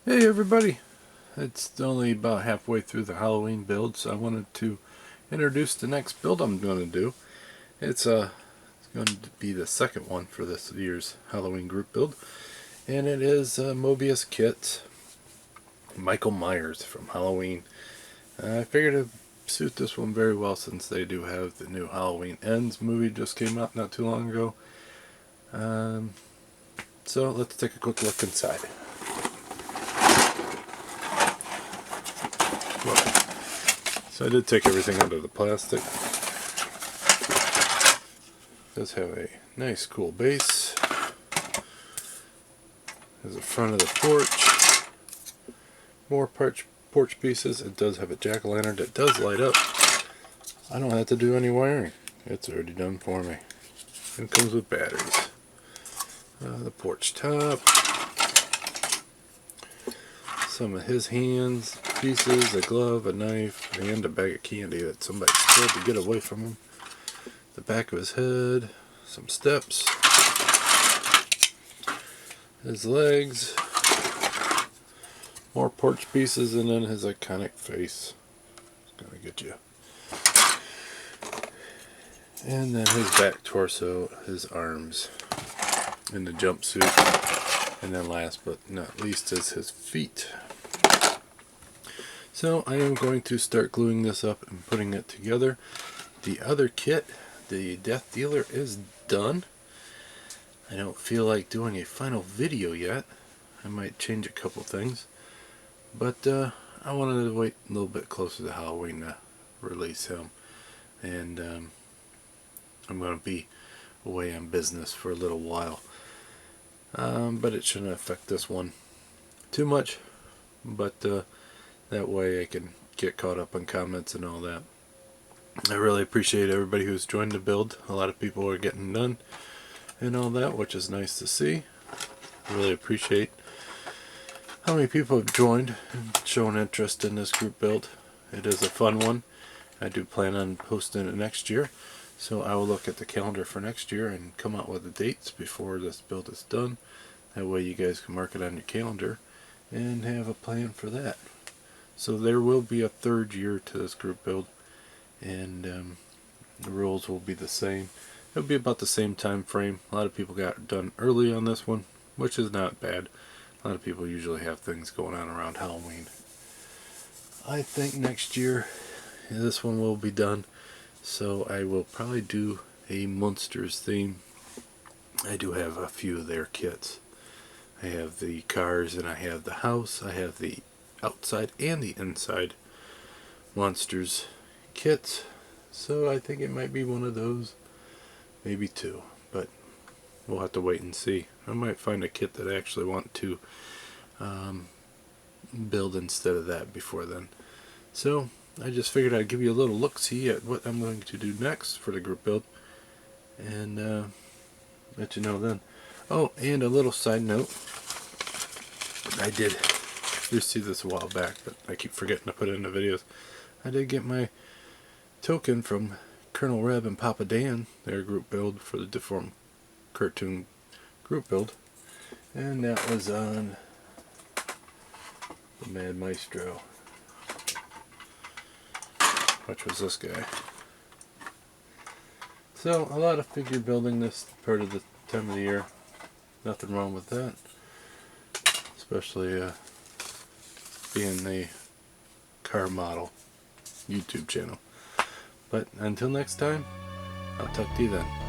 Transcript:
Hey everybody, it's only about halfway through the Halloween build, so I wanted to introduce the next build I'm going to do. It's going to be the second one for this year's Halloween group build, and it is Mobius Kit Michael Myers from Halloween. I figured it'd suit this one very well since they do have the new Halloween Ends movie just came out not too long ago. So let's take a quick look inside. So I did take everything out of the plastic. It does have a nice cool base. There's the front of the porch. More porch pieces. It does have a jack-o'-lantern that does light up. I don't have to do any wiring. It's already done for me. And comes with batteries. The porch top. Some of his hands, pieces, a glove, a knife, and a bag of candy that somebody stole to get away from him. The back of his head, some steps, his legs, more porch pieces, and then his iconic face. It's gonna get you. And then his back torso, his arms, and the jumpsuit. And then last but not least is his feet. So I am going to start gluing this up and putting it together. The other kit, the Death Dealer, is done. I don't feel like doing a final video yet. I might change a couple things. But I wanted to wait a little bit closer to Halloween to release him. And I'm going to be away on business for a little while. But it shouldn't affect this one too much. But that way I can get caught up on comments and all that. I really appreciate everybody who's joined the build. A lot of people are getting done and all that, which is nice to see. I really appreciate how many people have joined and shown interest in this group build. It is a fun one. I do plan on posting it next year, so I will look at the calendar for next year and come out with the dates before this build is done. That way you guys can mark it on your calendar and have a plan for that. So there will be a third year to this group build, and the rules will be the same. It'll be about the same time frame. A lot of people got done early on this one, which is not bad. A lot of people usually have things going on around Halloween. I think next year this one will be done, so I will probably do a Monsters theme. I do have a few of their kits. I have the cars and I have the house. I have the outside and the inside Monsters kits, so I think it might be one of those, maybe two, but we'll have to wait and see. I might find a kit that I actually want to build instead of that before then. So I just figured I'd give you a little look-see at what I'm going to do next for the group build, and let you know then. Oh, and a little side note, I did receive this a while back, but I keep forgetting to put it in the videos. I did get my token from Colonel Reb and Papa Dan, their group build for the Deformed Cartoon group build, and that was on the Mad Maestro, which was this guy. So a lot of figure building this part of the time of the year. Nothing wrong with that, especially being the car model YouTube channel. But until next time, I'll talk to you then.